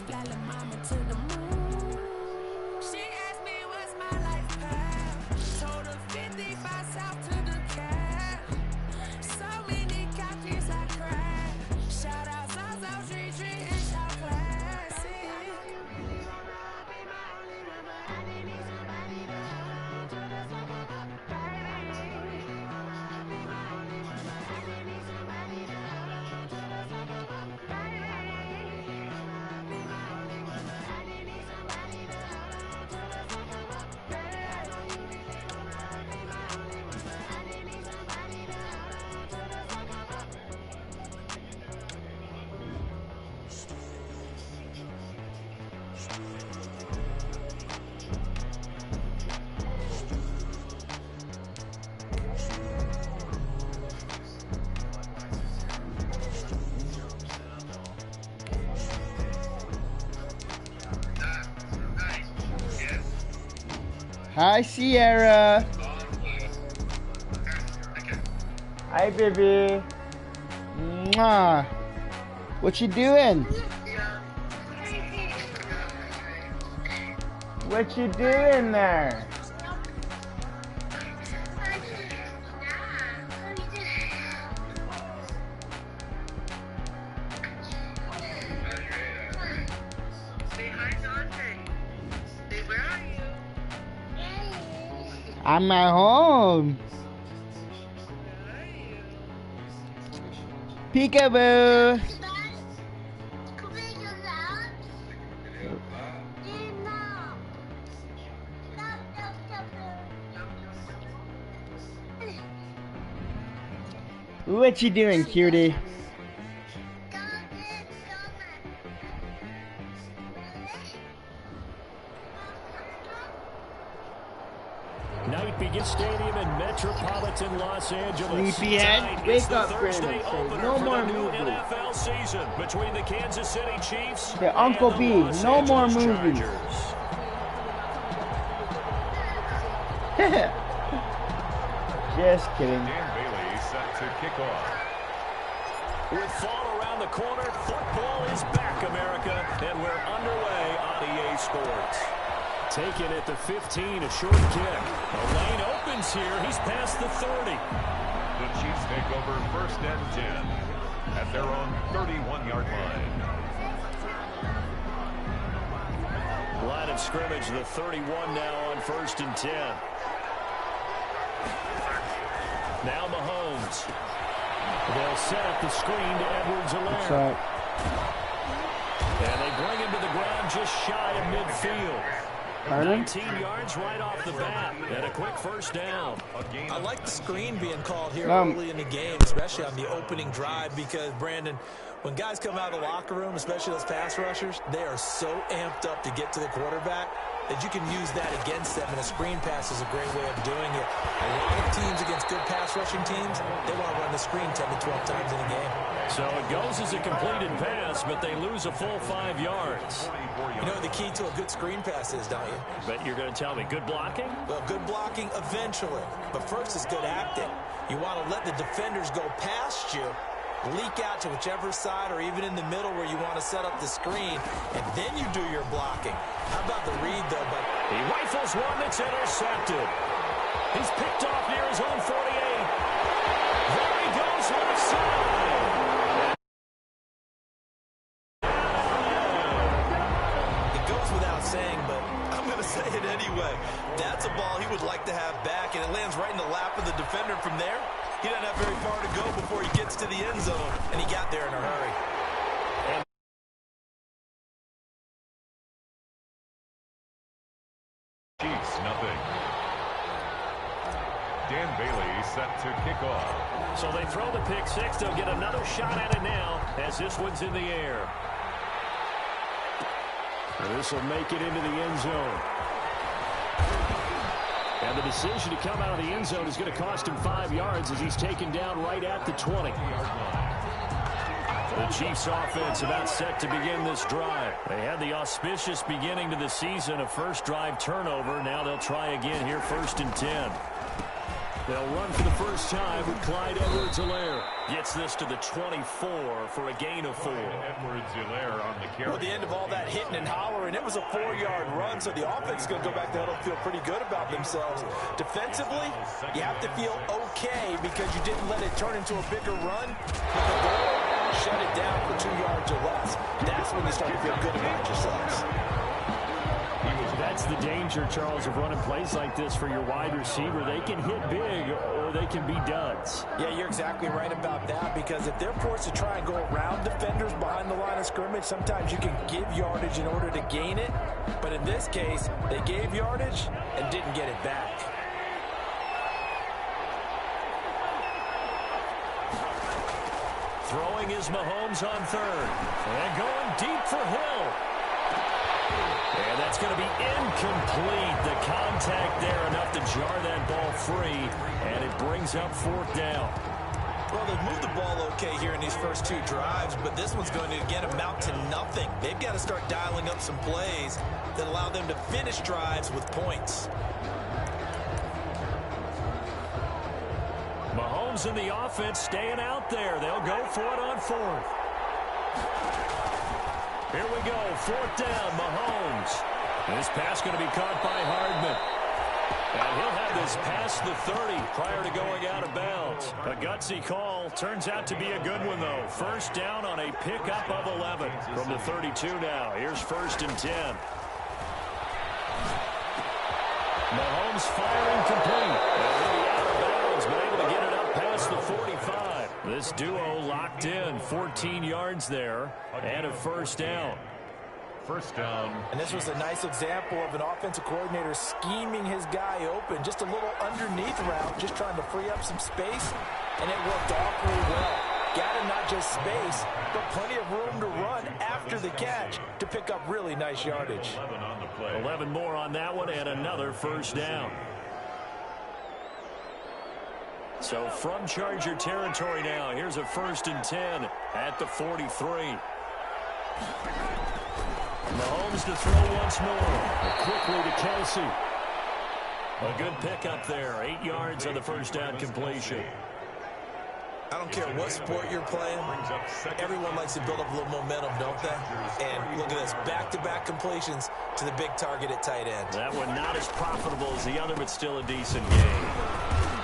Fly the mama to the moon. She asked me what's my life path. Told her 55 south to the cat. So many copies I cried. Shout out South Street and Shout Classic. I didn't need somebody to hold on to the second baby. Be my only one, but I didn't need somebody to hold on to the second baby. Hi, Sierra. Hi, baby. Mwah. What you doing? What you doing there? I'm at home. Peekaboo. What you doing, cutie? Knight Begin Stadium in metropolitan Los Angeles. Sleepyhead, wake up, Brandon. No more movies. NFL season between the Kansas City Chiefs the Uncle B, no more movies. Just kidding. Dan Bailey set to kick off. With fall around the corner, football is back, America, and we're underway on EA Sports. Taken at the 15, a short kick. The lane opens here. He's past the 30. The Chiefs take over 1st and 10 at their own 31-yard line. Line of scrimmage, the 31 now on 1st and 10. Now Mahomes. They'll set up the screen to Edwards-Helaire. And they bring him to the ground just shy of midfield. 19 yards right off the bat, and a quick first down. I like the screen being called here early in the game, especially on the opening drive, because, Brandon, when guys come out of the locker room, especially those pass rushers, they are so amped up to get to the quarterback. that you can use that against them, and a screen pass is a great way of doing it. A lot of teams against good pass rushing teams, they want to run the screen 10 to 12 times in a game. So it goes as a completed pass, but they lose a full 5 yards. You know what the key to a good screen pass is, don't you? But you're going to tell me, good blocking? Well, good blocking eventually, but first is good acting. You want to let the defenders go past you, leak out to whichever side or even in the middle where you want to set up the screen, and then you do your blocking. How about the read, though? But he rifles one that's intercepted. He's picked off near his own 48. There he goes left side. It goes without saying, but I'm going to say it anyway. That's a ball he would like to have back, and it lands right in the lap of the defender. From there, he doesn't have very far to go before he gets to the end zone, and he got there in a hurry. Chiefs, nothing. Dan Bailey set to kick off. So they throw the pick six. They'll get another shot at it now as this one's in the air. And this will make it into the end zone. And the decision to come out of the end zone is going to cost him 5 yards as he's taken down right at the 20. The Chiefs offense about set to begin this drive. They had the auspicious beginning to the season, a first drive turnover. Now they'll try again here, 1st and 10. They'll run for the first time with Clyde Edwards-Helaire. Gets this to the 24 for a gain of 4. Edwards-Helaire on the carry. At the end of all that hitting and hollering, it was a 4-yard run, so the offense is going to go back there and feel pretty good about themselves. Defensively, you have to feel okay because you didn't let it turn into a bigger run. But the goal, shut it down for 2 yards or less. That's when you start to feel good about yourselves. That's the danger, Charles, of running plays like this for your wide receiver. They can hit big or they can be duds. Yeah, you're exactly right about that, because if they're forced to try and go around defenders behind the line of scrimmage, sometimes you can give yardage in order to gain it. But in this case, they gave yardage and didn't get it back. Throwing is Mahomes on 3rd. And going deep for Hill. And that's going to be incomplete. The contact there enough to jar that ball free, and it brings up 4th down. Well, they've moved the ball okay here in these first 2 drives, but this one's going to, again, amount to nothing. They've got to start dialing up some plays that allow them to finish drives with points. Mahomes and the offense staying out there. They'll go for it on 4th. Here we go, 4th down, Mahomes. This pass going to be caught by Hardman. And he'll have this past the 30 prior to going out of bounds. A gutsy call. Turns out to be a good one, though. 1st down on a pickup of 11 from the 32 now. Here's 1st and 10. Mahomes firing complete. And he'll be out of bounds, but able to get it up past the 45. This duo locked in, 14 yards there, and a 1st down. 1st down. And this was a nice example of an offensive coordinator scheming his guy open. Just a little underneath route, just trying to free up some space, and it worked awfully well. Got him not just space, but plenty of room to run after the catch to pick up really nice yardage. 11 on the play. 11 more on that one, and another 1st down. So from Charger territory now, here's a 1st and 10 at the 43. Mahomes to throw once more. Quickly to Kelsey. A good pickup there. 8 yards on the 1st down completion. I don't care what sport you're playing, everyone likes to build up a little momentum, don't they? And look at this, back-to-back completions to the big target at tight end. That one not as profitable as the other, but still a decent game.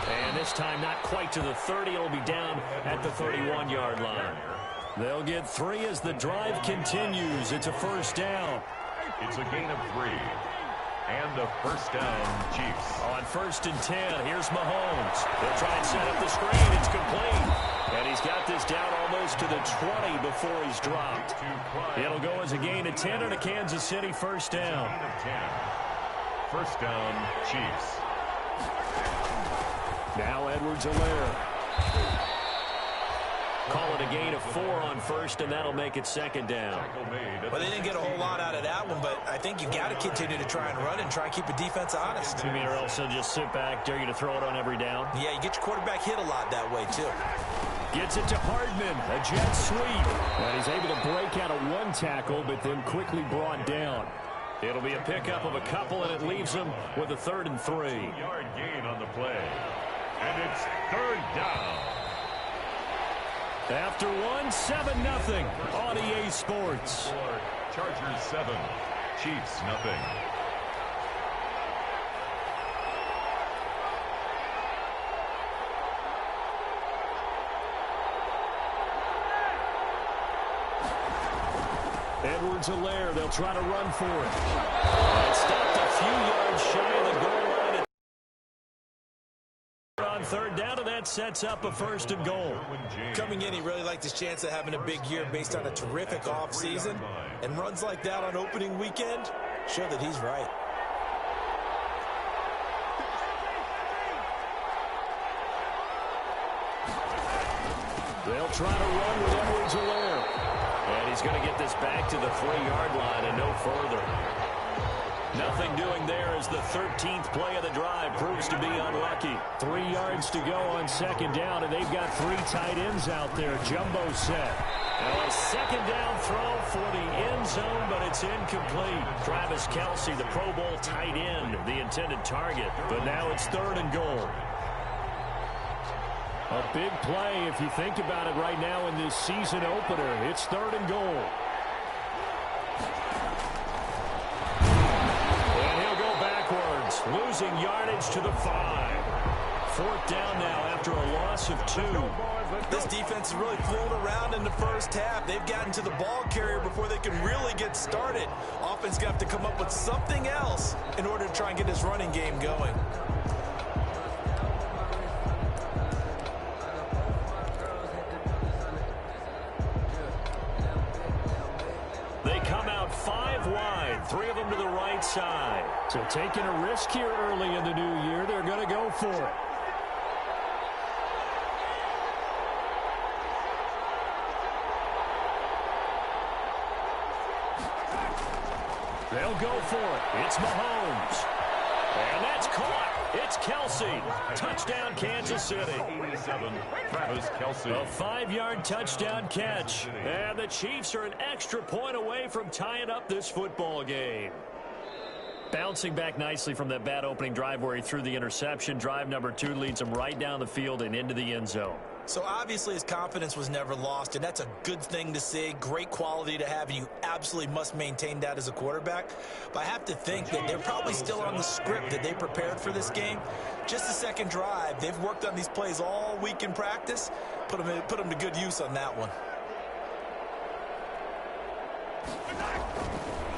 And this time not quite to the 30. It'll be down at the 31-yard line. They'll get 3 as the drive continues. It's a 1st down. It's a gain of 3. And a 1st down, Chiefs. On 1st and 10, here's Mahomes. They'll try and set up the screen. It's complete. And he's got this down almost to the 20 before he's dropped. It'll go as a gain of 10 and a Kansas City 1st down. Gain of 10. 1st down, Chiefs. Now Edwards-Helaire. Call it a gain of 4 on first, and that'll make it second down. Well, they didn't get a whole lot out of that one, but I think you got to continue to try and run and try and keep the defense honest. You mean or else they'll just sit back, dare you to throw it on every down? Yeah, you get your quarterback hit a lot that way, too. Gets it to Hardman, a jet sweep. And he's able to break out of one tackle, but then quickly brought down. It'll be a pickup of a couple, and it leaves them with a 3rd and 3. 2-yard gain on the play. And it's 3rd down. After 1, 7-0 on EA Sports. Chargers 7, Chiefs nothing. Edwards-Helaire, they'll try to run for it. And stopped a few yards shy of the goal line. On 3rd down, and that sets up a 1st and goal. Coming in, he really liked his chance of having a big year based on a terrific offseason. And runs like that on opening weekend show that he's right. They'll try to run with Edwards-Helaire. And he's going to get this back to the 3-yard line and no further. Nothing doing there as the 13th play of the drive proves to be unlucky. 3 yards to go on 2nd down, and they've got 3 tight ends out there. Jumbo set. And a 2nd down throw for the end zone, but it's incomplete. Travis Kelce, the Pro Bowl tight end, the intended target. But now it's 3rd and goal. A big play if you think about it right now in this season opener. It's 3rd and goal. And he'll go backwards, losing yardage to the 5. 4th down now after a loss of 2. This defense is really fooling around in the first half. They've gotten to the ball carrier before they can really get started. Offense got to come up with something else in order to try and get this running game going. They come out 5 wide, 3 of them to the right side. So taking a risk here early in the new year, they're going to go for it. They'll go for it. It's Mahomes. And that's caught. It's Kelce. Touchdown, Kansas City. 87, Travis Kelce. A 5-yard touchdown catch. And the Chiefs are an extra point away from tying up this football game. Bouncing back nicely from that bad opening drive where he threw the interception. Drive number 2 leads him right down the field and into the end zone. So obviously his confidence was never lost, and that's a good thing to see. Great quality to have, and you absolutely must maintain that as a quarterback. But I have to think that they're probably still on the script that they prepared for this game. Just the second drive, they've worked on these plays all week in practice. Put them to good use on that one.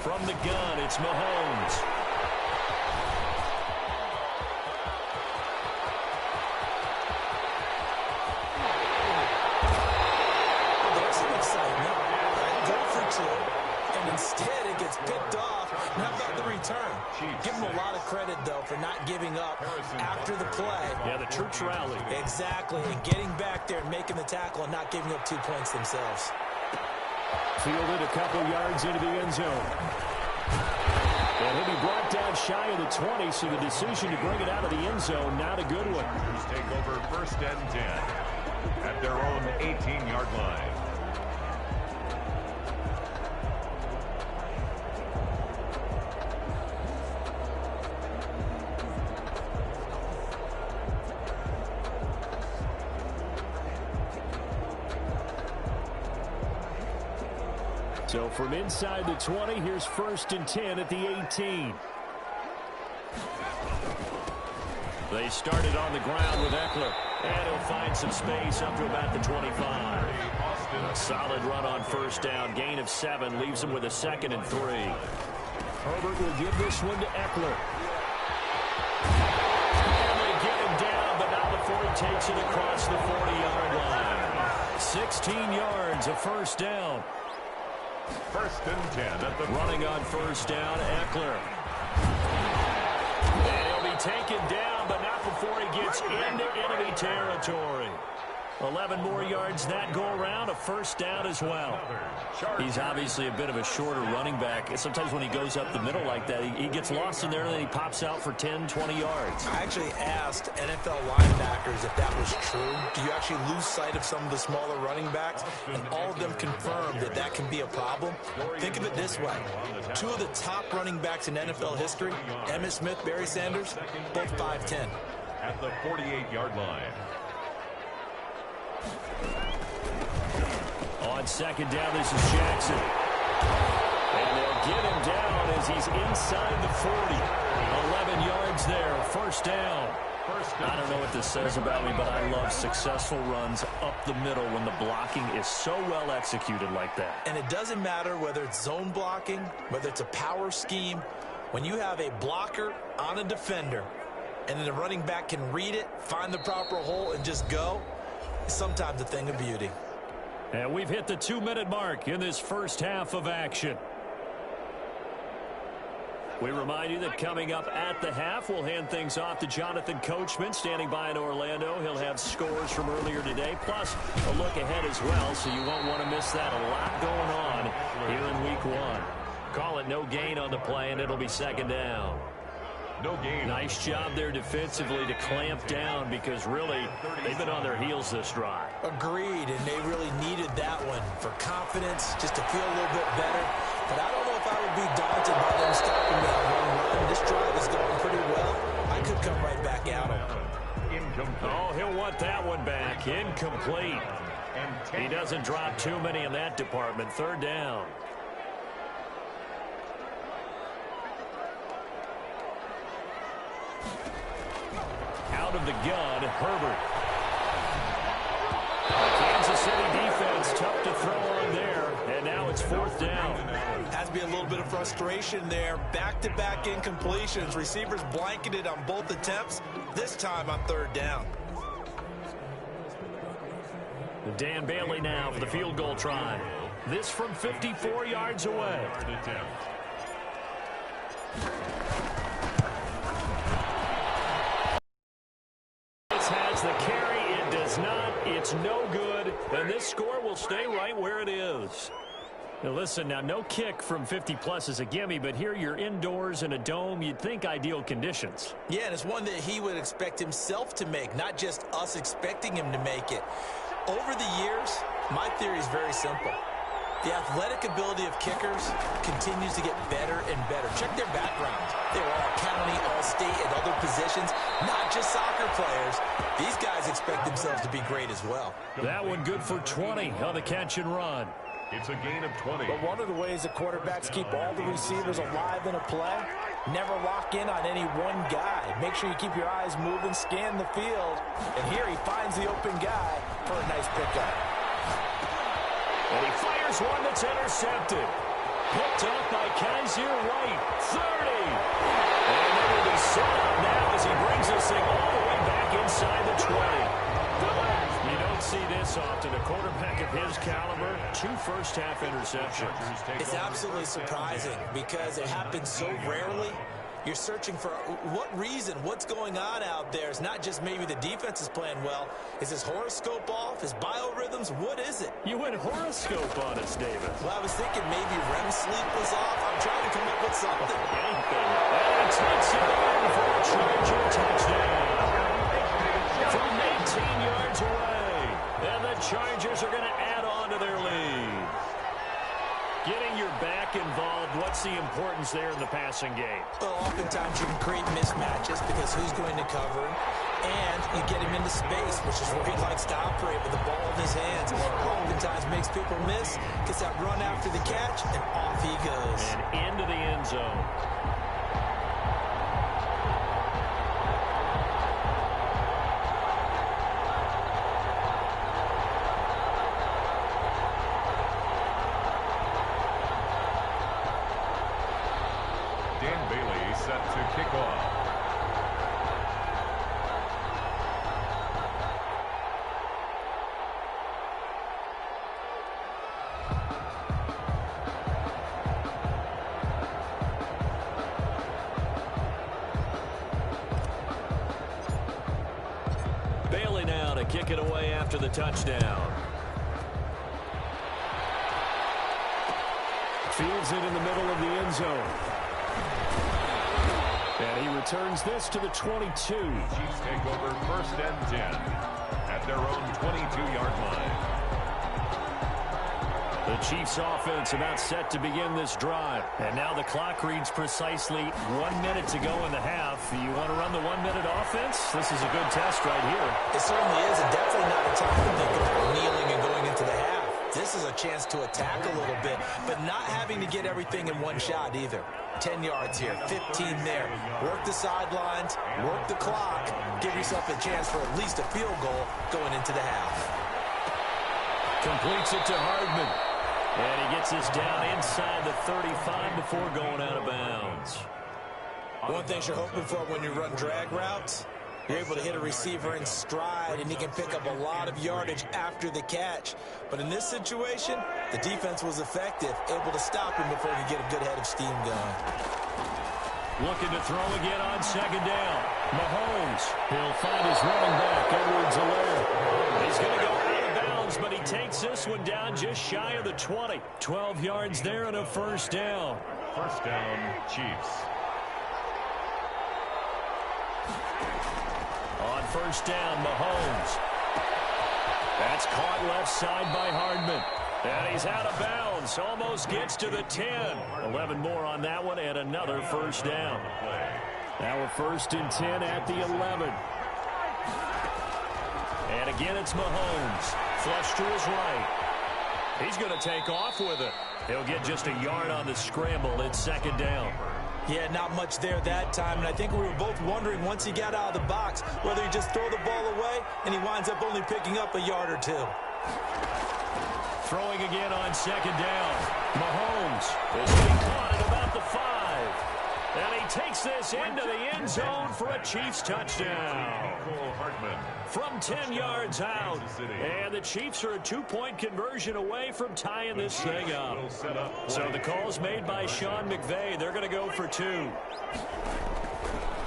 From the gun, it's Mahomes. Instead, it gets picked off. How about the return? Give him a lot of credit, though, for not giving up after the play. Yeah, the troops rallied. Exactly, and getting back there and making the tackle and not giving up 2 points themselves. Fielded a couple yards into the end zone. And he'll be brought down shy of the 20, so the decision to bring it out of the end zone, not a good one. Take over 1st and 10 at their own 18-yard line. So from inside the 20, here's 1st and 10 at the 18. They started on the ground with Eckler. And he'll find some space up to about the 25. A solid run on 1st down. Gain of 7 leaves him with a 2nd and 3. Herbert will give this one to Eckler. And they get him down, but not before he takes it across the 40-yard line. 16 yards, a 1st down. 1st and 10 at the running on 1st down, Eckler. And he'll be taken down, but not before he gets into enemy territory. 11 more yards that go around, a first down as well. He's obviously a bit of a shorter running back. Sometimes when he goes up the middle like that, he gets lost in there and then he pops out for 10, 20 yards. I actually asked NFL linebackers if that was true. Do you actually lose sight of some of the smaller running backs? And all of them confirmed that that can be a problem. Think of it this way. Two of the top running backs in NFL history, Emmitt Smith, Barry Sanders, both 5'10". At the 48-yard line. On second down, this is Jackson. And they'll get him down as he's inside the 40. 11 yards there, first down. I don't know what this says about me, but I love successful runs up the middle when the blocking is so well executed like that. And it doesn't matter whether it's zone blocking, whether it's a power scheme. When you have a blocker on a defender, and then the running back can read it, find the proper hole, and just go, it's sometimes a thing of beauty. And we've hit the 2-minute mark in this first half of action. We remind you that coming up at the half, we'll hand things off to Jonathan Coachman, standing by in Orlando. He'll have scores from earlier today, plus a look ahead as well, so you won't want to miss that. A lot going on here in Week 1. Call it no gain on the play, and it'll be second down. No gain. Nice job there defensively to clamp down because really they've been on their heels this drive. Agreed, and they really needed that one for confidence, just to feel a little bit better. But I don't know if I would be daunted by them stopping that one run. This drive is going pretty well. I could come right back at him. Oh, he'll want that one back. Incomplete. He doesn't drop too many in that department. Third down. Out of the gun, Herbert. Kansas City defense, tough to throw on there, and now it's fourth down. Has to be a little bit of frustration there. Back-to-back incompletions. Receivers blanketed on both attempts, this time on third down. Dan Bailey now for the field goal try. This from 54 yards away. Has the carry, it does not, it's no good, and this score will stay right where it is. Now listen, now no kick from 50-plus is a gimme, but here you're indoors in a dome, you'd think ideal conditions. Yeah, and it's one that he would expect himself to make, not just us expecting him to make it. Over the years, my theory is very simple. The athletic ability of kickers continues to get better and better. Check their backgrounds. They were all county, all state, and other positions, not just soccer players. These guys expect themselves to be great as well. That one good for 20 on the catch and run. It's a gain of 20. But one of the ways that quarterbacks keep all the receivers alive in a play, never lock in on any one guy. Make sure you keep your eyes moving, scan the field. And here he finds the open guy for a nice pickup. And he fires one that's intercepted. Picked up by Kaiser White. 30. And it will be set up now as he brings this thing all the way back inside the 20. You don't see this often. A quarterback of his caliber, 2 first-half interceptions. It's absolutely surprising because it happens so rarely. You're searching for what reason, what's going on out there. It's not just maybe the defense is playing well. Is his horoscope off? His biorhythms? What is it? You went horoscope on us, David. Well, I was thinking maybe REM sleep was off. I'm trying to come up with something. Anything. And he takes it in for a Charger touchdown. From 18 yards away. And the Chargers are going to add on to their lead. Getting your back involved, what's the importance there in the passing game? Well, oftentimes you can create mismatches because who's going to cover him, and you get him into space, which is where he likes to operate with the ball in his hands. Oftentimes makes people miss, gets that run after the catch, and off he goes. And into the end zone. Dan Bailey set to kick off. Bailey now to kick it away after the touchdown. Fields it in the middle of the end zone. And he returns this to the 22. Chiefs take over 1st and 10 at their own 22-yard line. The Chiefs offense about set to begin this drive. And now the clock reads precisely 1 minute to go in the half. You want to run the 1 minute offense? This is a good test right here. It certainly is, and definitely not a time to think about kneeling and going into the half. This is a chance to attack a little bit, but not having to get everything in one shot either. 10 yards here, 15 there. Work the sidelines, work the clock, give yourself a chance for at least a field goal going into the half. Completes it to Hardman. And he gets this down inside the 35 before going out of bounds. One thing you're hoping for when you run drag routes, you're able to hit a receiver in stride, and he can pick up a lot of yardage after the catch. But in this situation, the defense was effective, able to stop him before he could get a good head of steam going. Looking to throw again on 2nd down. Mahomes, he'll find his running back, Edwards-Helaire. He's going to go out of bounds, but he takes this one down just shy of the 20. 12 yards there and a 1st down. 1st down, Chiefs. On 1st down, Mahomes. That's caught left side by Hardman. And he's out of bounds. Almost gets to the 10. 11 more on that one and another 1st down. Now a 1st and 10 at the 11. And again it's Mahomes. Flush to his right. He's going to take off with it. He'll get just a yard on the scramble. It's 2nd down. Yeah, not much there that time, and I think we were both wondering once he got out of the box whether he just throw the ball away and he winds up only picking up a yard or 2. Throwing again on 2nd down. Mahomes is being caught at about the 5. And he takes this into the end zone for a Chiefs touchdown. From 10 yards out. And the Chiefs are a 2-point conversion away from tying this thing up. So the call's made by Sean McVay. They're going to go for 2.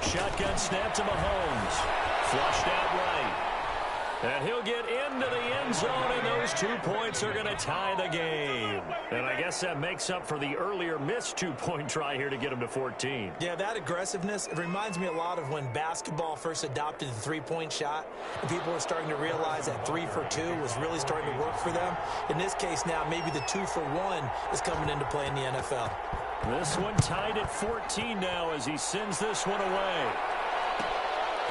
Shotgun snap to Mahomes. Flushed out right. And he'll get into the end zone, and those 2 points are going to tie the game. And I guess that makes up for the earlier missed 2-point try here to get him to 14. Yeah, that aggressiveness, it reminds me a lot of when basketball first adopted the 3-point shot, and people were starting to realize that 3 for 2 was really starting to work for them. In this case now, maybe the 2 for 1 is coming into play in the NFL. This one tied at 14 now as he sends this one away.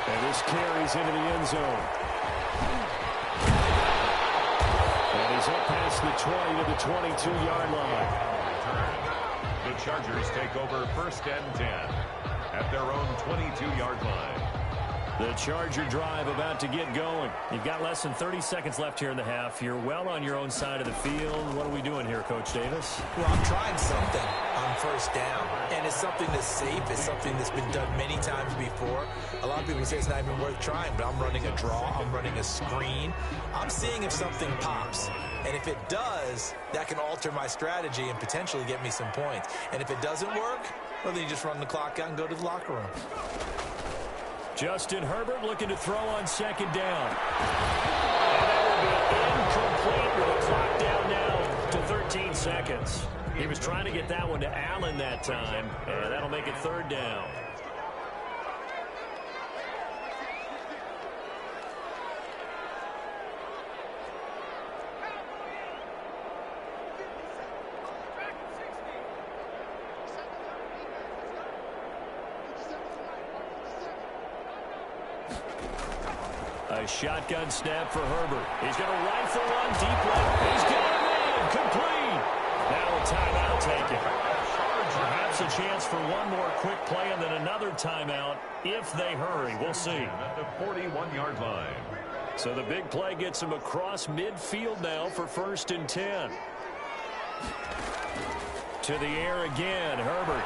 And this carries into the end zone. And he's up past the 20 to the 22-yard line. The Chargers take over 1st and 10 at their own 22-yard line. The Charger drive about to get going. You've got less than 30 seconds left here in the half. You're well on your own side of the field. What are we doing here, Coach Davis? Well, I'm trying something on 1st down, and it's something that's safe. It's something that's been done many times before. A lot of people say it's not even worth trying, but I'm running a draw. I'm running a screen. I'm seeing if something pops, and if it does, that can alter my strategy and potentially get me some points. And if it doesn't work, well, then you just run the clock out and go to the locker room. Justin Herbert looking to throw on 2nd down. And that will be incomplete with a clock down now to 13 seconds. He was trying to get that one to Allen that time, and that'll make it 3rd down. A shotgun snap for Herbert. He's going to rifle one deep left. He's got it in. Complete. Now a timeout taken. Perhaps a chance for one more quick play and then another timeout if they hurry. We'll see. At the 41-yard line. So the big play gets him across midfield now for 1st and 10. To the air again, Herbert.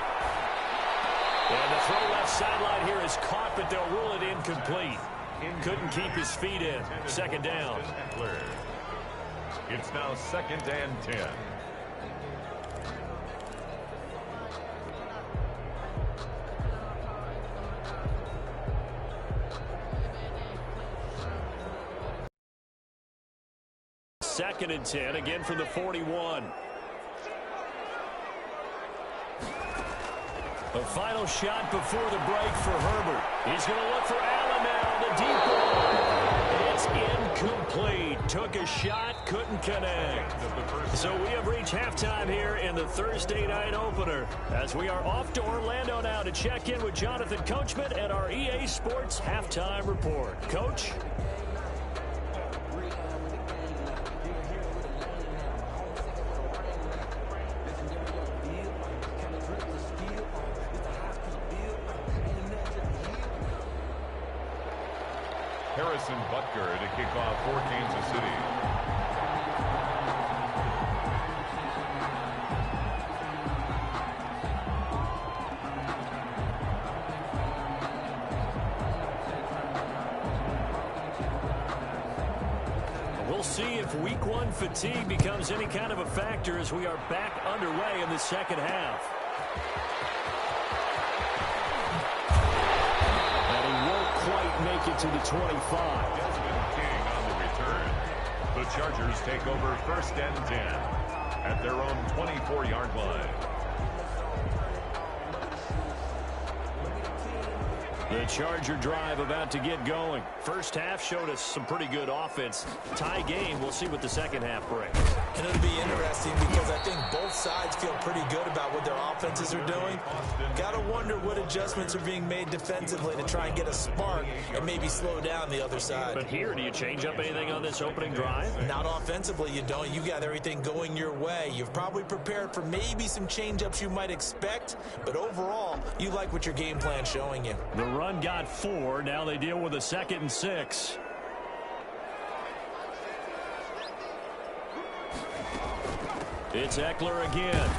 And the throw left sideline here is caught, but they'll rule it incomplete. Couldn't keep his feet in. 2nd down. It's now 2nd and 10. 2nd and 10, again from the 41. A final shot before the break for Herbert. He's going to look for Allen now. The deep ball. It's incomplete. Took a shot, couldn't connect. So we have reached halftime here in the Thursday night opener, as we are off to Orlando now to check in with Jonathan Coachman at our EA Sports Halftime Report. Coach? Harrison Butker to kick off for Kansas City. We'll see if week 1 fatigue becomes any kind of a factor as we are back underway in the second half. And he won't quite make it to the 25. Desmond King on the return. The Chargers take over 1st and 10 at their own 24-yard line. The Charger drive about to get going. First half showed us some pretty good offense. Tie game. We'll see what the second half brings. And it'll be interesting because I think both sides feel pretty good about what their offenses are doing. Got to wonder what adjustments are being made defensively to try and get a spark and maybe slow down the other side. But here, do you change up anything on this opening drive? Not offensively, you don't. You got everything going your way. You've probably prepared for maybe some change-ups you might expect, but overall, you like what your game plan's showing you. The run got 4. Now they deal with a 2nd and 6. It's Eckler again.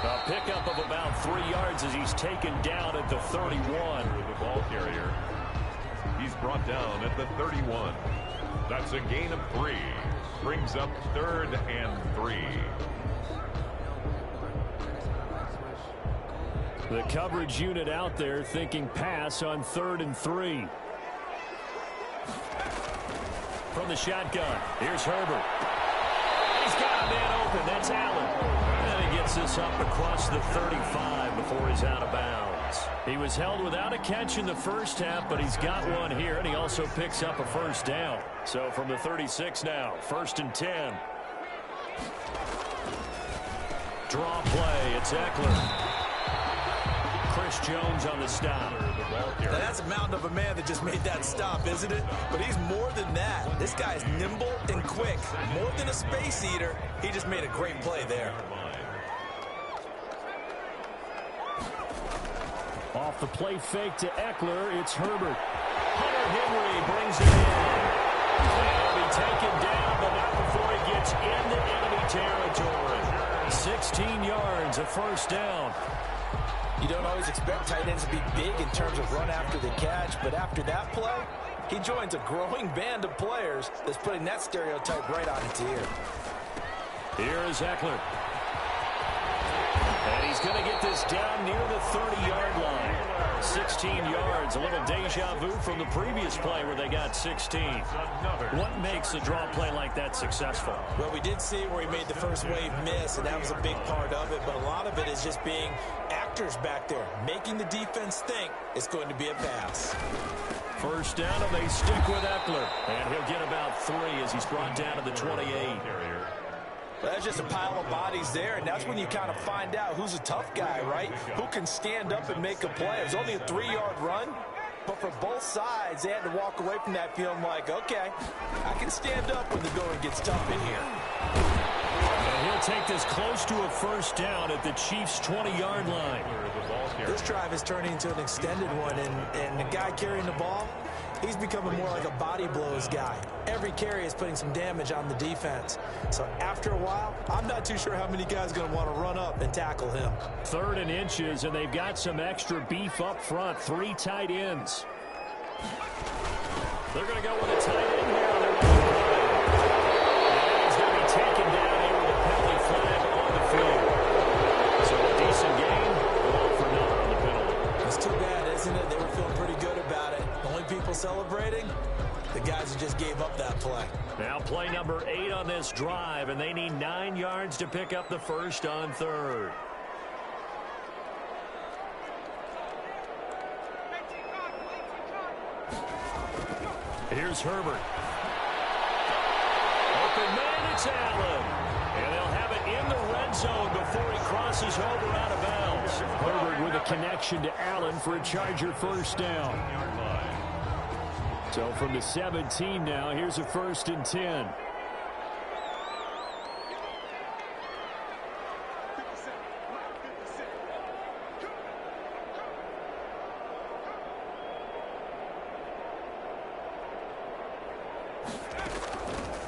A pickup of about 3 yards as he's taken down at the 31. The ball carrier. He's brought down at the 31. That's a gain of 3. Brings up 3rd and 3. The coverage unit out there thinking pass on 3rd and 3. From the shotgun, here's Herbert. He's got a man open. That's Allen. And he gets this up across the 35 before he's out of bounds. He was held without a catch in the first half, but he's got one here, and he also picks up a 1st down. So from the 36 now, 1st and 10. Draw play. It's Eckler. Chris Jones on the stop. Now that's a mountain of a man that just made that stop, isn't it? But he's more than that. This guy is nimble and quick. More than a space eater, he just made a great play there. Off the play fake to Eckler, it's Herbert. Hunter Henry brings it in. And he'll be taken down, but not before he gets into enemy territory. 16 yards, a 1st down. You don't always expect tight ends to be big in terms of run after the catch, but after that play, he joins a growing band of players that's putting that stereotype right on its ear. Here is Eckler. And he's going to get this down near the 30-yard line. 16 yards, a little deja vu from the previous play where they got 16. What makes a draw play like that successful? Well, we did see where he made the first wave miss, and that was a big part of it, but a lot of it is just being actors back there, making the defense think it's going to be a pass. 1st down, and they stick with Eckler. And he'll get about 3 as he's brought down to the 28. Well, that's just a pile of bodies there, and that's when you kind of find out who's a tough guy, right? Who can stand up and make a play. It was only a 3-yard run, but for both sides, they had to walk away from that feeling like, okay, I can stand up when the going gets tough in here. And he'll take this close to a 1st down at the Chiefs' 20-yard line. This drive is turning into an extended one, and the guy carrying the ball, he's becoming more like a body blows guy. Every carry is putting some damage on the defense. So after a while, I'm not too sure how many guys are going to want to run up and tackle him. 3rd and inches, and they've got some extra beef up front. 3 tight ends. They're going to go with a tight end here. And he's going to be taken down here with a penalty flag on the field. So a decent game, all for nothing on the penalty. It's too bad, isn't it? They were feeling pretty good about it. The only people celebrating, the guys who just gave up that play. Now play number 8 on this drive, and they need 9 yards to pick up the first on 3rd. Here's Herbert. Open man, it's Allen. And they'll have it in the red zone before he crosses over out of bounds. Herbert with a connection to Allen for a Charger first down. So from the 17 now, here's a 1st and 10.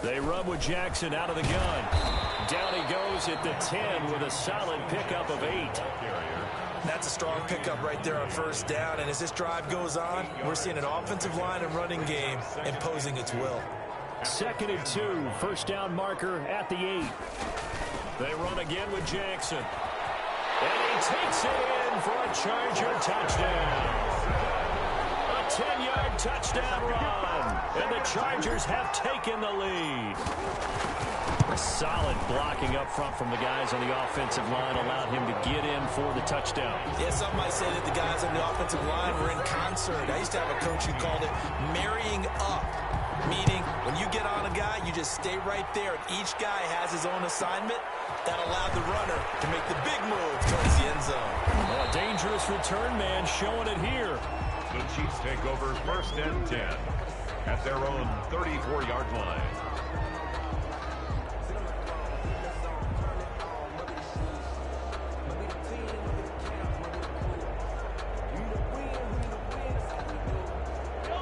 They run with Jackson out of the gun. Down he goes at the 10 with a solid pickup of 8. That's a strong pickup right there on first down. And as this drive goes on, we're seeing an offensive line and running game imposing its will. 2nd and 2. First down marker at the 8. They run again with Jackson. And he takes it in for a Charger touchdown. A 10-yard touchdown run. And the Chargers have taken the lead. A solid blocking up front from the guys on the offensive line allowed him to get in for the touchdown. Yeah, some might say that the guys on the offensive line were in concert. I used to have a coach who called it marrying up, meaning when you get on a guy, you just stay right there, and each guy has his own assignment. That allowed the runner to make the big move towards the end zone. Well, a dangerous return man showing it here. The Chiefs take over 1st and 10 at their own 34-yard line.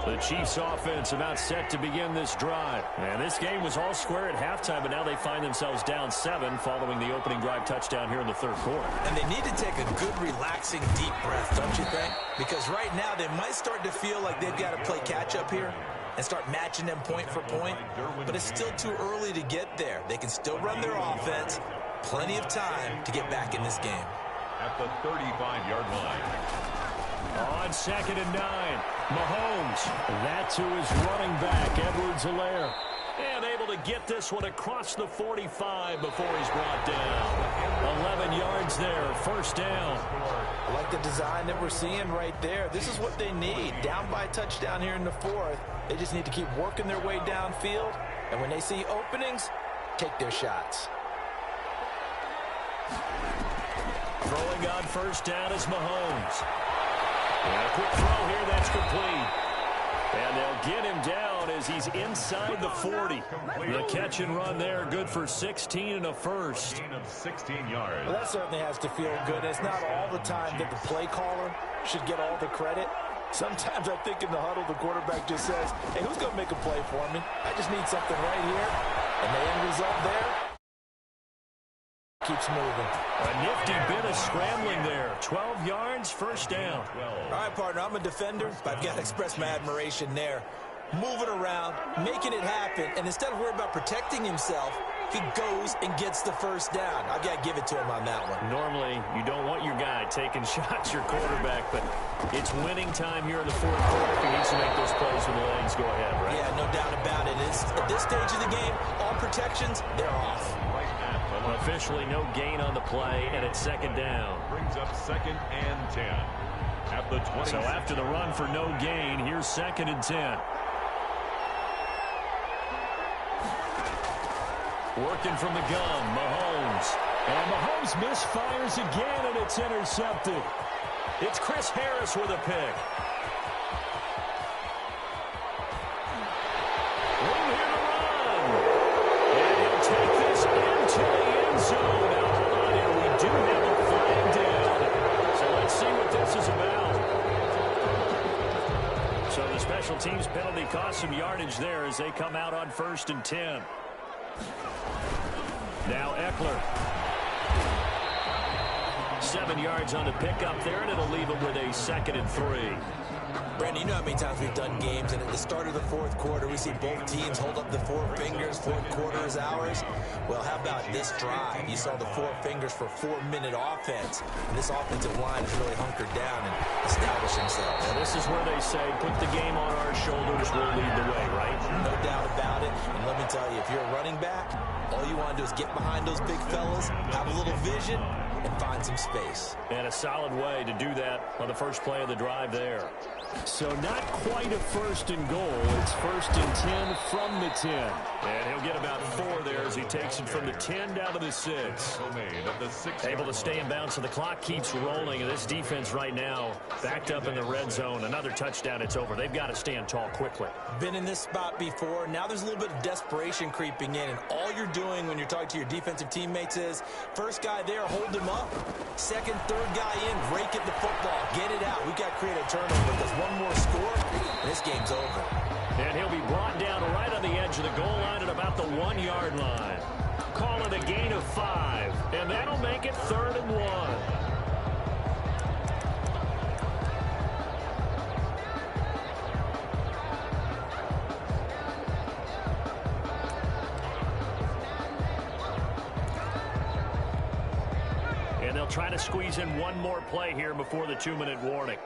The Chiefs offense about set to begin this drive. And this game was all square at halftime, but now they find themselves down 7 following the opening drive touchdown here in the 3rd quarter. And they need to take a good, relaxing, deep breath, don't you think? Because right now they might start to feel like they've got to play catch-up here and start matching them point for point. But it's still too early to get there. They can still run their offense. Plenty of time to get back in this game. At the 35-yard line. On 2nd and 9, Mahomes. That to his running back, Edwards-Helaire. And able to get this one across the 45 before he's brought down. 11 yards there, first down. I like the design that we're seeing right there. This is what they need. Down by a touchdown here in the 4th. They just need to keep working their way downfield. And when they see openings, take their shots. Throwing on first down is Mahomes. And a quick throw here, that's complete. And they'll get him down as he's inside the 40. The catch and run there, good for 16 and a first. 16 yards. Well, that certainly has to feel good. It's not all the time that the play caller should get all the credit. Sometimes I think in the huddle, the quarterback just says, hey, who's going to make a play for me? I just need something right here. And the end result there keeps moving. A nifty bit of scrambling there. 12 yards, first down. All right, partner, I'm a defender, but I've got to express my admiration there. Moving around, making it happen, and instead of worrying about protecting himself, he goes and gets the first down. I've got to give it to him on that one. Normally, you don't want your guy taking shots, your quarterback, but it's winning time here in the 4th quarter. If he needs to make those plays when the lanes go ahead, right? Yeah, no doubt about it. At this stage of the game, all protections, they're off. Officially no gain on the play, and it's 2nd down. Brings up 2nd and 10 at the 20. So after the run for no gain, here's 2nd and 10. Working from the gun, Mahomes. And Mahomes misfires again, and it's intercepted. It's Chris Harris with a pick. Room here to run. And he'll take this into the end zone. Now, hold on here. We do have a flag down. So let's see what this is about. So the special teams penalty cost some yardage there as they come out on 1st and 10. Now Eckler. 7 yards on the pickup there, and it'll leave him with a 2nd and 3. Brandon, you know how many times we've done games, and at the start of the 4th quarter, we see both teams hold up the 4 fingers, 4th quarter is ours. Well, how about this drive? You saw the 4 fingers for 4-minute offense, and this offensive line has really hunkered down and established themselves. And this this is where they say, put the game on our shoulders, we'll lead the way, right? No doubt about it. And let me tell you, if you're a running back, all you want to do is get behind those big fellas, have a little vision, and find some space. And a solid way to do that on the first play of the drive there. So not quite a first and goal. It's first and 10 from the 10. And he'll get about 4 there as he takes it from the 10 down to the 6. Able to stay in bounds, so the clock keeps rolling. And this defense right now backed up in the red zone. Another touchdown, it's over. They've got to stand tall quickly. Been in this spot before. Now there's a little bit of desperation creeping in. And all you're doing when you're talking to your defensive teammates is, first guy there, hold him up. Second, third guy in, rake at the football. Get it out. We've got to create a turnover because one more score, and this game's over. And he'll be brought down right on the edge of the goal line at about the 1-yard line. Call it a gain of 5, and that'll make it 3rd and 1. And they'll try to squeeze in one more play here before the 2-minute warning.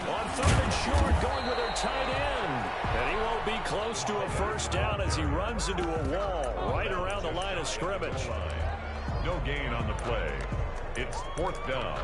On 3rd and short, going with their tight end. And he won't be close to a first down as he runs into a wall right around the line of scrimmage. No gain on the play. It's 4th down.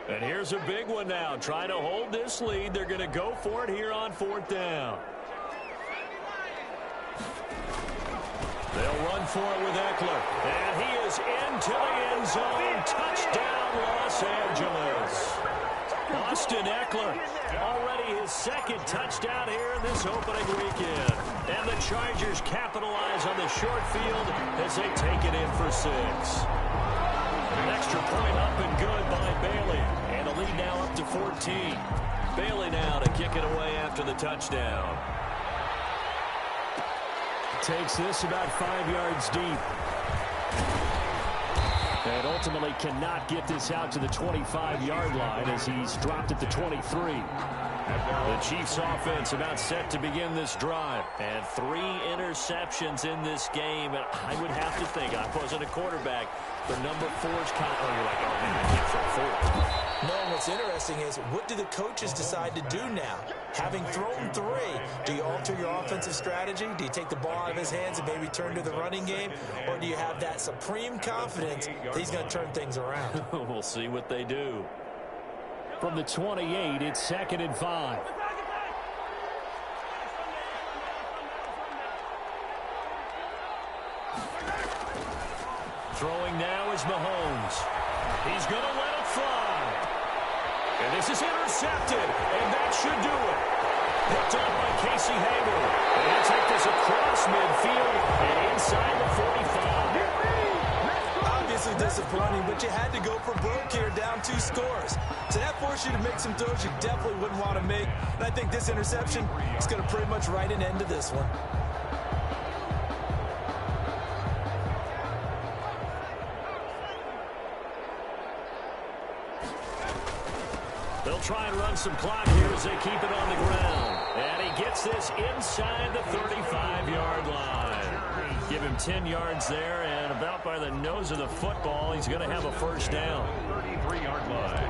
And here's a big one now. Trying to hold this lead. They're going to go for it here on 4th down. They'll run for it with Eckler. And he is into the end zone. Touchdown, Los Angeles. Austin Eckler, already his 2nd touchdown here in this opening weekend. And the Chargers capitalize on the short field as they take it in for 6. An extra point up and good by Bailey. And the lead now up to 14. Bailey now to kick it away after the touchdown. Takes this about 5 yards deep. And ultimately cannot get this out to the 25-yard line as he's dropped at the 23. The Chiefs offense about set to begin this drive. And 3 interceptions in this game. And I would have to think, I wasn't a quarterback, the number 4's kind of, oh, you're like, oh, man, I can't throw 4. No, and what's interesting is, what do the coaches decide to do now? Having thrown 3, do you alter your offensive strategy? Do you take the ball out of his hands and maybe turn to the running game? Or do you have that supreme confidence that he's going to turn things around? We'll see what they do. From the 28, it's 2nd and 5. Throwing now is Mahomes. He's going to let it fly. And this is intercepted, and that should do it. Picked up by Casey Hayward. And he'll take this across midfield and inside the 45. Obviously disappointing, but you had to go for broke here, down 2 scores. So that forced you to make some throws you definitely wouldn't want to make. And I think this interception is going to pretty much write an end to this one. They'll try and run some clock here as they keep it on the ground. And he gets this inside the 35-yard line. Give him 10 yards there, and about by the nose of the football, he's going to have a first down. 33-yard line.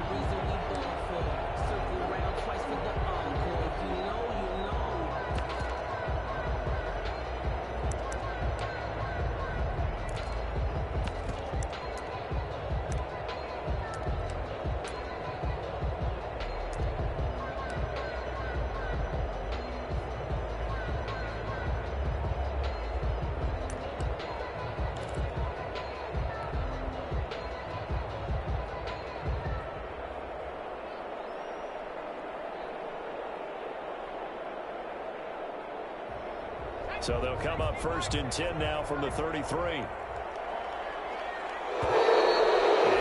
So they'll come up 1st and 10 now from the 33. And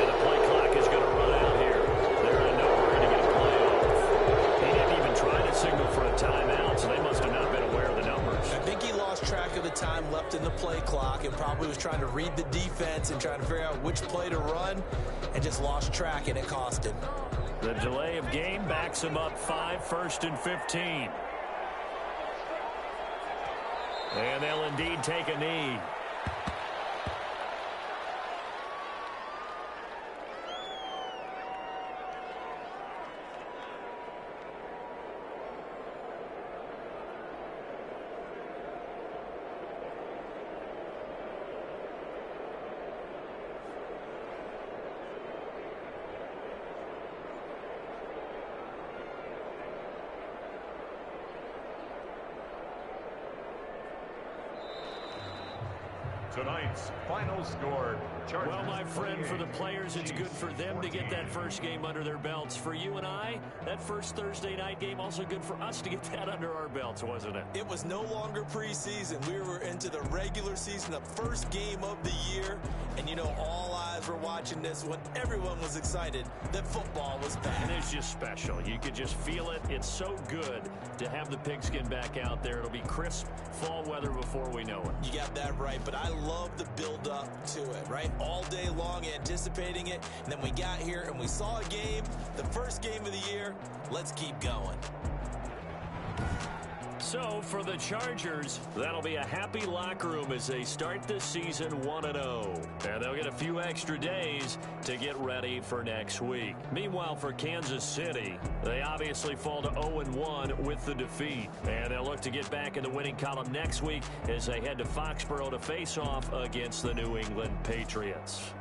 the play clock is going to run out here. They're in no hurry to get a play off. He didn't even try to signal for a timeout, so they must have not been aware of the numbers. I think he lost track of the time left in the play clock and probably was trying to read the defense and trying to figure out which play to run and just lost track, and it cost him. The delay of game backs him up 5, 1st and 15. And they'll indeed take a knee. Tonight's final score. Chargers. Well, my friend, for the players, it's good for them to get that first game under their belts. For you and I, that first Thursday night game, also good for us to get that under our belts, wasn't it? It was no longer preseason. We were into the regular season, the first game of the year. And, you know, all eyes were watching this when everyone was excited that football was back. And it's just special. You could just feel it. It's so good to have the pigskin back out there. It'll be crisp fall weather before we know it. You got that right, but I love the build-up to it, right? All day long anticipating it, and then we got here and we saw a game, the first game of the year. Let's keep going. So, for the Chargers, that'll be a happy locker room as they start this season 1-0. And they'll get a few extra days to get ready for next week. Meanwhile, for Kansas City, they obviously fall to 0-1 with the defeat. And they'll look to get back in the winning column next week as they head to Foxborough to face off against the New England Patriots.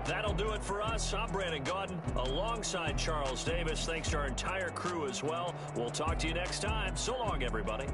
That'll do it for us. I'm Brandon Gaudin alongside Charles Davis. Thanks to our entire crew as well. We'll talk to you next time. So long, everybody.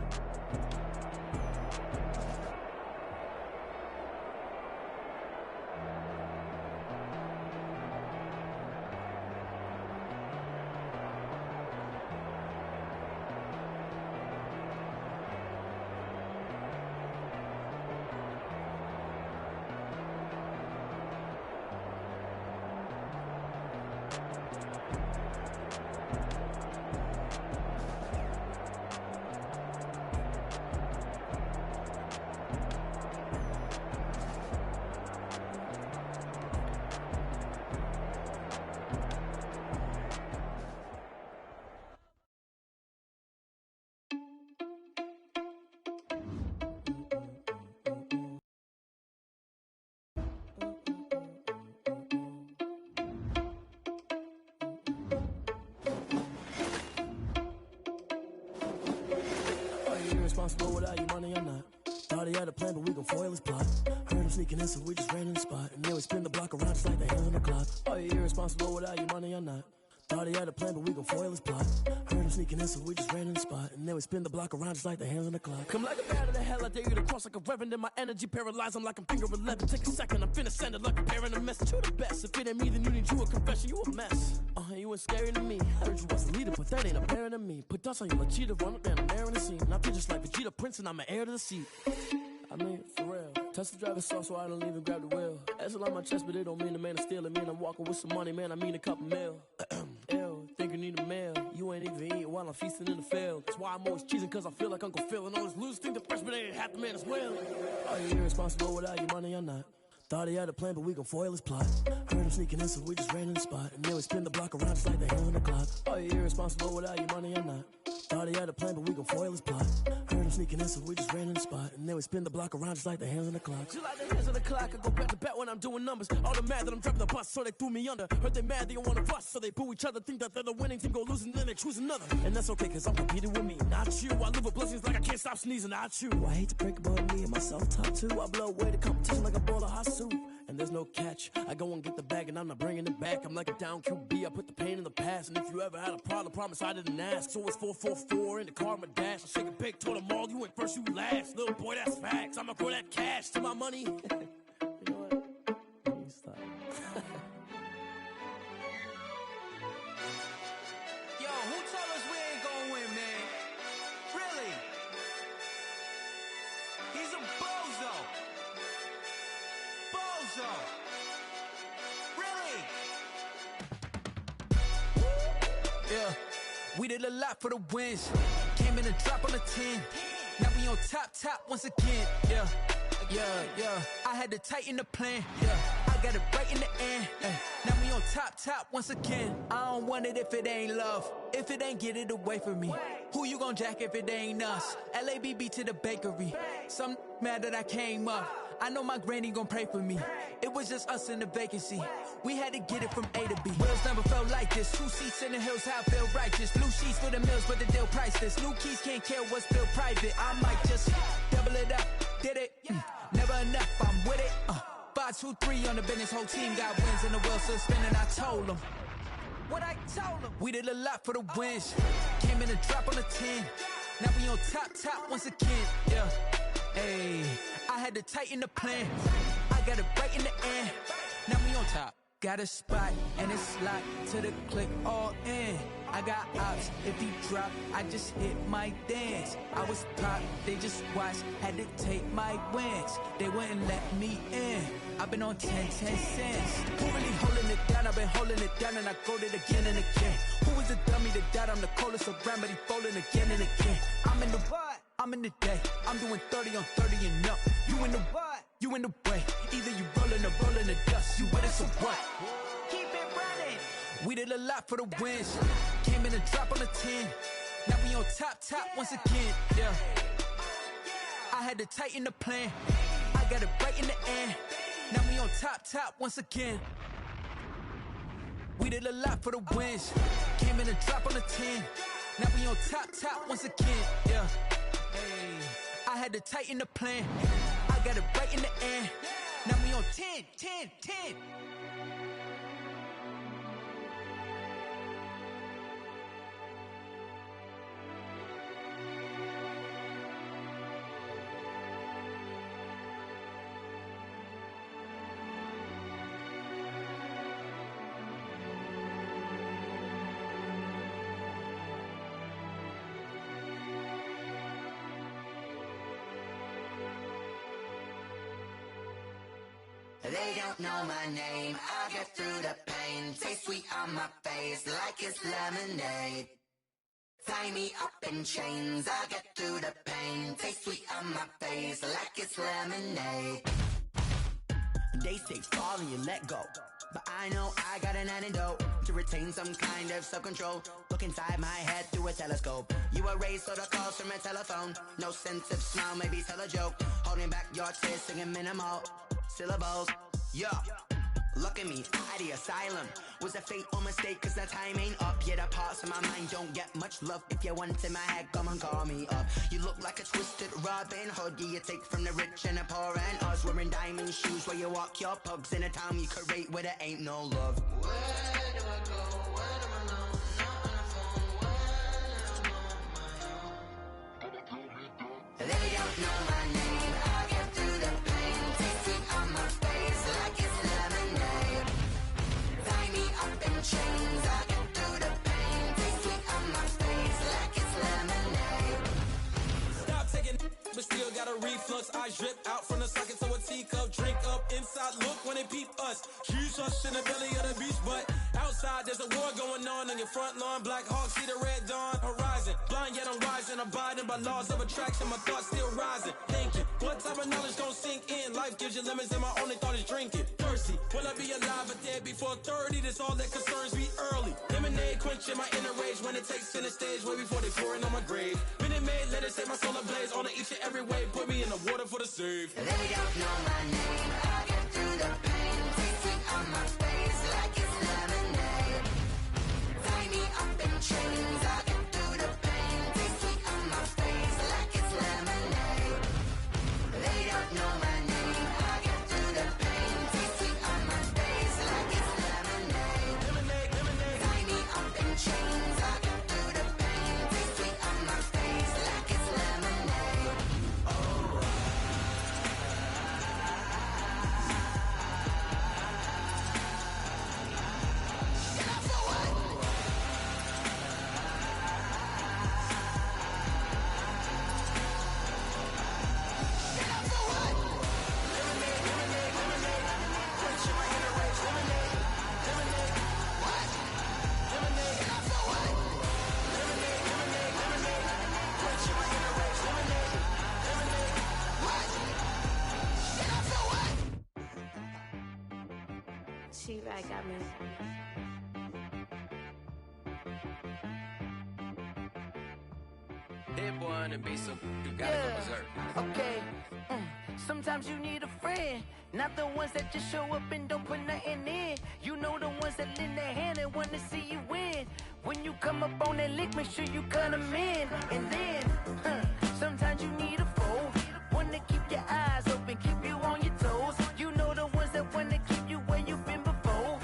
Responsible without your money or not. Thought he had a plan, but we gon' foil his plot. Heard him sneaking in, so we just ran in the spot. And then we spin the block around just like the hands on the clock. Are you irresponsible without your money or not? Thought he had a plan, but we gon' foil his plot. Heard him sneaking in, so we just ran in the spot. And then we spin the block around just like the hands on the clock. Come like a bat of the hell, I dare you to cross like a reverend. And my energy paralyzed, I'm like I'm finger 11. Take a second, I'm finna send it like a parent a message. You the best, if it ain't me, then you need you a confession. You a mess, you ain't scary to me. Heard you was the leader, but that ain't apparent to me. Put dust on you like cheetah, run up down the air in the scene. And I feel just like Vegeta Prince, and I'm an heir to the seat. I mean, for real. Touch the driver's soft, so I don't even grab the wheel. That's on my chest, but it don't mean the man is stealing. Mean I'm walking with some money, man, I mean a couple mil. Ew, think you need a meal. You ain't even eating while I'm feasting in the field. That's why I'm always cheesing, cause I feel like Uncle Phil. And all this losers think the freshman ain't half the man as well. Are you irresponsible without your money or not? Thought he had a plan, but we gon' foil his plot. Heard him sneaking in, so we just ran in the spot. And then we spin the block around just like the hands on the clock. Are you irresponsible without your money or not? Thought he had a plan, but we gon' foil his plot. Heard him sneaking in, so we just ran in the spot. And then we spin the block around just like the hands on the clock. Just like the hands on the clock, I go back to back when I'm doing numbers. All the mad that I'm dropping the bus, so they threw me under. Heard they mad, they don't wanna bust, so they boo each other. Think that they're the winning team, go losing, then they choose another. And that's okay, cause I'm competing with me, not you. I live with blessings like I can't stop sneezing, not you. I hate to break about me and myself top two. I blow away the competition like a bowl of hot soup. And there's no catch. I go and get the bag and I'm not bringing it back. I'm like a down QB, I put the pain in the past. And if you ever had a problem, promise I didn't ask. So it's 4-4-4 in the car, my dash. I shake a big, told them all, you went first, you last. Little boy, that's facts. I'ma throw that cash to my money. You know what? Let me stop. Yo, who told us we ain't gonna win, man? Really? He's a bozo. Bozo. Really? Yeah, we did a lot for the wins. Came in a drop on the 10. Now we on top once again. Yeah. I had to tighten the plan. Yeah, I got it right in the end. Now we on top once again. I don't want it if it ain't love. If it ain't, get it away from me. Who you gon' jack if it ain't us? LABB to the bakery. Some mad that I came up. I know my granny gon' pray for me. It was just us in the vacancy. We had to get it from A to B. Wheels never felt like this. 2 seats in the hills, how I feel righteous. Blue sheets for the mills, but the deal priceless. New keys can't care what's still private. I might just double it up. Did it? Never enough, I'm with it. 5, 2, 3 on the business. Whole team got wins and the wheels still spinning. I told them what I told them. We did a lot for the wins. Came in a drop on the 10. Now we on top once again. Yeah. Hey, I had to tighten the plan. I got it right in the end. Now we on top. Got a spot and it's locked to the click all in. I got ops, if he drop, I just hit my dance. I was pop, they just watched, had to take my wins. They wouldn't let me in. I've been on 10 cents. Who really holding it down? I've been holding it down and I go it again and again. Who was the dummy that died? I'm the coldest around, but he folding again and again. I'm in the what? I'm in the day. I'm doing 30 on 30 and up. You in the what? You in the way. Either you rolling or rolling the dust. You with us or what? Keep it running. We did a lot for the wins. Came in a drop on the 10. Now we on top once again. Yeah. I had to tighten the plan. I got it right in the end. Now we on top once again. We did a lot for the wins. Came in a drop on the 10. Now we on top once again. Yeah. Hey, I had to tighten the plan. I got it right in the end. Now we on 10. They don't know my name, I get through the pain. Taste sweet on my face like it's lemonade. Tie me up in chains, I get through the pain. Taste sweet on my face like it's lemonade. They say fall and you let go, but I know I got an antidote to retain some kind of self-control. Look inside my head through a telescope. You erase all the calls from a telephone. No sense of smile, maybe tell a joke. Holding back your tears, singing minimal syllables. Yeah, look at me, at the asylum. Was a fate or mistake, cause the time ain't up. Yeah, the parts of my mind don't get much love. If you want in my head, come and call me up. You look like a twisted Robin Hood. Yeah, you take from the rich and the poor and us. Wearing diamond shoes where you walk your pugs. In a town you create where there ain't no love. Where do I go? Where am I alone? Not on the phone. When I'm on my own. They don't know my name. I get through the pain. Taste sweet on my face like it's lemonade. Tie me up in chains. I get through the pain. Taste sweet on my face like it's lemonade. Stop taking, but still got a reflux. I drip out from the socket to a teacup. Drink up inside, look when they peep us. Huge us in the belly of the beach, but outside there's a war going on your front lawn. Black Hawk, see the red dawn horizon. Blind yet I'm rising, abiding by laws of attraction. My thoughts still rising. Thinking, what type of knowledge gon' sink in? Life gives you lemons and my only thought is drinking. Thirsty, will I be alive or dead before 30? That's all that concerns me early. Lemonade quenching my inner rage when it takes center stage way before they pour it on my grave. Minute Maid, let it set my soul ablaze on each and every way. Put me in the water for the save. They don't know my name. I get through the pain. Taste sweet on my face like it's lemonade. Tie me up in chains. I get through the pain. Taste sweet on my face like it's lemonade. They don't know my name. I get through the pain. Taste sweet on my face like it's lemonade. Tie me up in chains. I get through the pain. Taste sweet on my face like it's lemonade. T-Rack got me. Hit boy on the beat, so you gotta go berserk. Okay. Sometimes you need a friend, not the ones that just show up and don't put nothing in. You know the ones that lend their hand and want to see you win. When you come up on that lick, make sure you cut them in. And then, sometimes you need a foe, one to keep your eyes open, keep you on your toes. You know the ones that want to keep you where you've been before.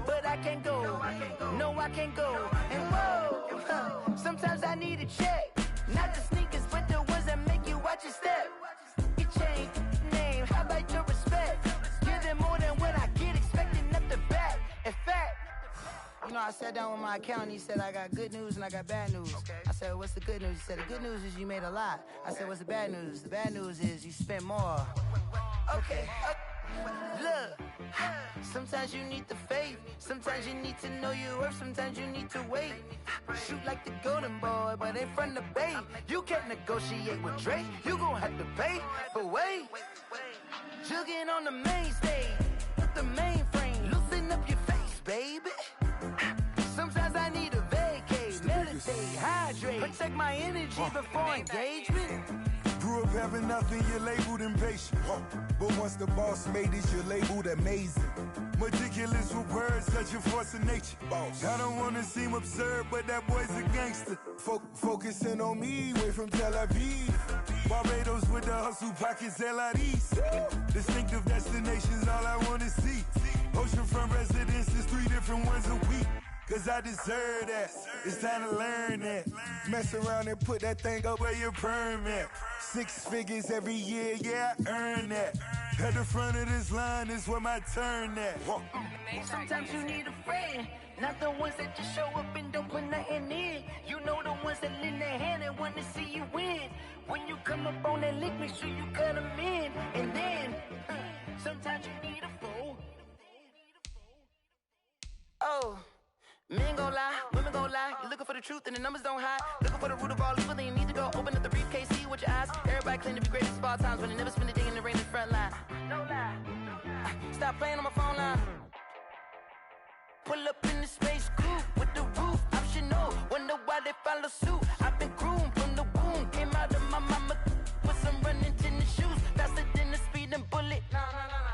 But I can't go, no I can't go. And whoa, sometimes I need a check. Not the sneakers, but the ones that make you watch your step. Your chain, name, how about your respect? Give them more than what I get, expecting up the back. In fact, you know, I sat down with my accountant, he said I got good news and I got bad news. I said, what's the good news? He said, the good news is you made a lot. I said, what's the bad news? The bad news is you spent more. Okay, look, sometimes you need the faith, sometimes you need to know your worth, sometimes you need to wait. Shoot like the golden boy, but in front of Bay. You can't negotiate with Drake, you gon' have to pay. But wait, jugging on the main stage, with the mainframe, loosen up your face, baby. Sometimes I need a vacate, meditate, hydrate, protect my energy before engagement. Grew up having nothing, you're labeled impatient. But once the boss made it, you're labeled amazing. Meticulous with words, such a force of nature. I don't wanna seem absurd, but that boy's a gangster. Focusing on me, way from Tel Aviv. Barbados with the hustle pockets, LIDs. Distinctive destinations, all I wanna see. Oceanfront residences, 3 different ones a week. Cause I deserve that, it's time to learn that. Mess around and put that thing up where your permit. 6 figures every year, yeah, I earn that. At the front of this line is where my turn at. Sometimes you need a friend, not the ones that just show up and don't put nothing in. You know the ones that lend their hand and want to see you win. When you come up on that lick, make sure you cut them in. And then, sometimes you need a fool. Oh. Men gon' lie, women gon' lie. You're looking for the truth and the numbers don't hide. Looking for the root of all evil, then you need to go open up the briefcase, see with your eyes. Everybody claim to be greatest of all times, when they never spend a day in the rain in the front line. No lie. Stop playing on my phone line. Pull up in the space coupe with the roof optional. Wonder why they follow suit. I've been groomed from the womb. Came out of my mama with some running tennis shoes. Faster than the speeding bullet. No,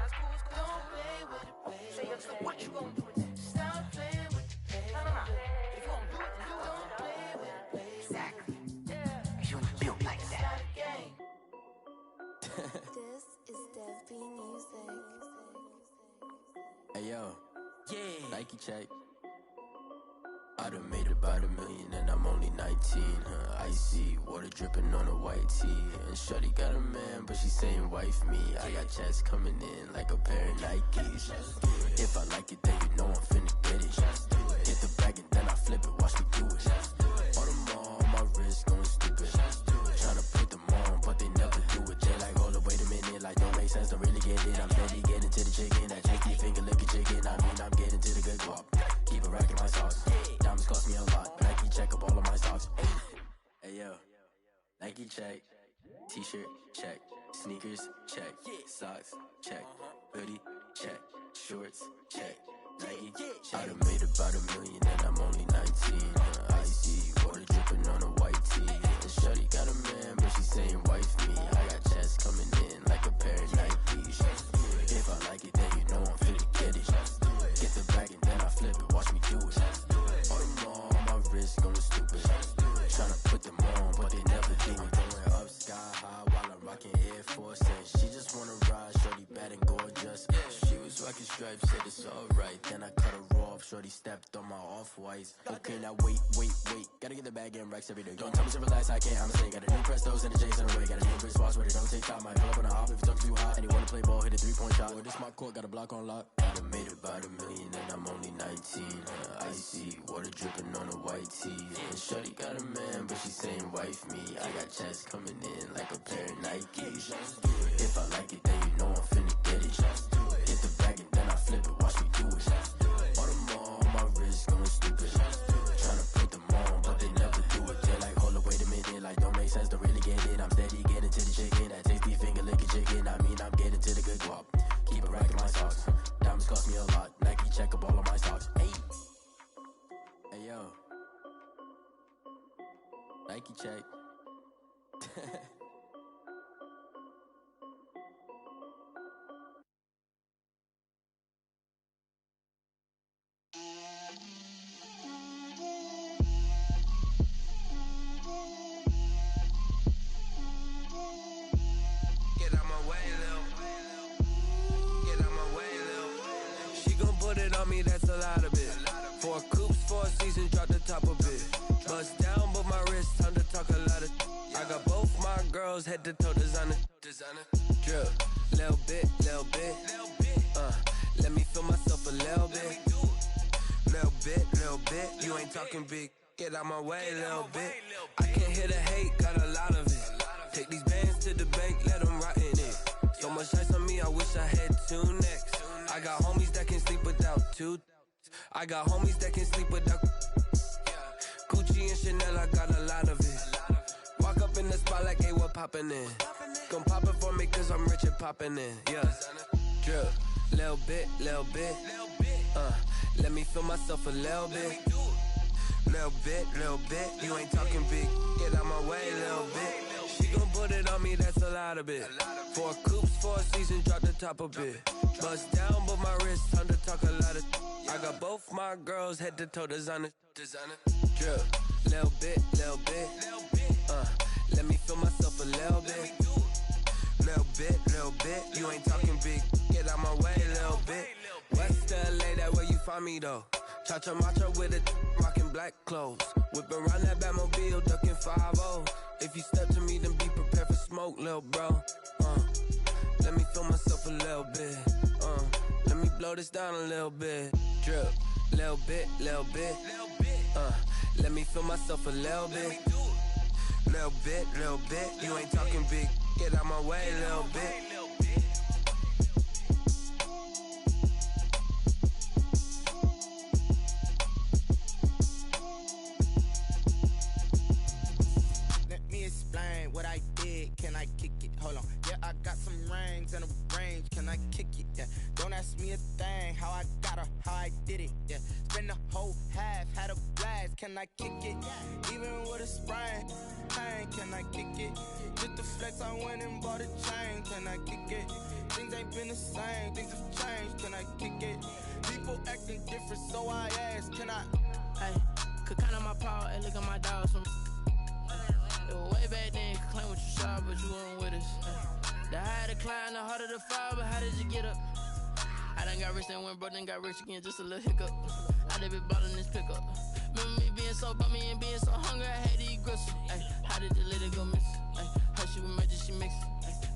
it's cool, it's cool. Don't play with it, baby. Say, so what you gon' do? Stop playing with it, baby. No. If you gon' do it, then you don't play with it, baby. Exactly. Yeah. You built like that. This is Dev B Music. Hey yo, yeah, Nike check. I done made about $1 million and I'm only 19. Icy water dripping on a white tee. And shorty got a man, but she saying wife me. I got checks coming in like a pair of Nikes. If I like it, then you know I'm finna get it. Hit the bag and then I flip it, watch me do it. All on my wrist going stupid. Tryna put them on, but they never do it. They like, hold up, wait a minute, like don't make sense, don't really get it. I'm steady getting to the chicken, that chicky finger looking chicken. I mean, I'm getting to the good guap. Keep a rack in my sauce. Diamonds cost me a lot. Nike check up all of my stocks. Hey yo, Nike check. T-shirt check. Sneakers check. Socks check. Hoodie check. Shorts check. Nike I done made about $1 million and I'm only 19. Icy water dripping on a white tee. And shorty got a man, but she saying wife me. I got checks coming in like a pair of Nikes. If I like it, then you know I'm finna get it. Get the bag and then I flip it, watch me do it. All them on my wrist going stupid. Tryna put them on, but they never do it. Going up sky high while I'm rocking Air Force. And she just wanna ride, shorty bad and gorgeous. She was rocking stripes, said it's alright. Then I cut her off, shorty stepped on my off-whites. Okay, now wait. Gotta get the bag and racks every day. Don't tell me to relax, I can't, I'ma say. Got a new Prestos and a J's on the way. Got a new Chris Foss, but it don't take time. Might pull up on a hop if it talks too hot. And you wanna play ball, hit a 3-point shot. Or this my court, got a block on lock. I done made about $1 million and I'm only 19. Icy water dripping on a white tee. And shorty got a man, but she saying wife me. I got checks coming in like a pair of Nikes. If I like it, then you know I'm finna get it. Hit the bag and then I flip it, watch me do it. All them on my wrist going stupid. Tryna put them on, but they never do it. They like, hold up, wait a minute, like don't make sense, don't really get it. I'm steady getting to the chicken, that tasty finger licking chicken. I mean, I'm getting to the good guap. Keep a rack in my socks. Diamonds cost me a lot. Nike check Nike check. Get out my way, Lil. Get out my way, Lil. She gon' put it on me, that's a lot of it. 4 coops, 4 seasons, drop the top a bit. Bust down, but my wrist, time to talk a lot of. I got both my girls, head to toe designer. Drip, little bit, little bit. Let me feel myself a little bit. Little bit, you ain't talking big. Get out my way, little bit. I can't hear the hate, got a lot of it. Take these bands to the bank, let them rot in it. So much ice on me, I wish I had 2 necks. I got homies that can sleep without 2. I got homies that can sleep without Gucci and Chanel, I got a lot of it. Walk up in the spot like, hey, what poppin' in? Gon' pop it for me cause I'm rich and poppin' in, yeah. Drip, little bit, let me feel myself a little bit. Little bit, you ain't talking big. Get out my way, little bit. She gon' put it on me, that's a lot of it. 4 coops, 4 seasons, drop the top a bit. Bust down, but my wrist, time to talk a lot of. I got both my girls, head to toe designer. Drip, little bit, let me feel myself a little bit. Little bit, you ain't talking big. Get out my way, little bit. West LA, that where you find me though. Cha-cha matcha with it, rockin' black clothes. Whippin' around that Batmobile, duckin' 5-0. If you step to me, then be prepared for smoke, lil' bro. Let me feel myself a little bit. Let me blow this down a little bit. Drip, little bit. Let me feel myself a little bit. Little bit, you ain't talking big. Get out my way, little bit. Explain what I did, can I kick it? Hold on, yeah, I got some rings and a range, can I kick it? Yeah, don't ask me a thing, how I got her, how I did it, yeah. Spend the whole half, had a blast, can I kick it? Even with a sprain, pain, can I kick it? Just the flex, I went and bought a chain, can I kick it? Things ain't been the same, things have changed, can I kick it? People acting different, so I ask, can I? Hey, could count on my power, and look at my dogs from. Way back then, could claim what you saw, but you weren't with us. The higher the climb, the harder the fall, but how did you get up? I done got rich, then went broke, then got rich again, just a little hiccup. I done been ballin' this pickup. Remember me being so bummy and being so hungry, I had to eat gristle. How did the lady go miss? How she was magic, she mixed.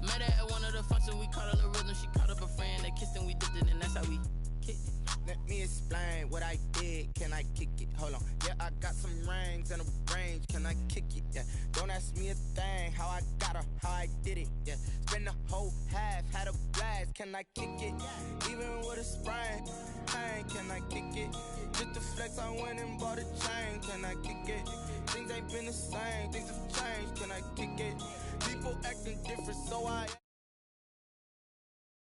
Met her at one of the functions, we caught a little rhythm, she caught up a friend, they kissed and we dipped it, and that's how we kicked it. Let me explain what I did, can I kick it? Hold on, yeah, I got some rings and a range, can I kick it? Yeah, don't ask me a thing, how I got her, how I did it? Yeah, spend the whole half, had a blast, can I kick it? Even with a sprain, pain, can I kick it? Just the flex, I went and bought a chain, can I kick it? Things ain't been the same, things have changed, can I kick it? People acting different, so I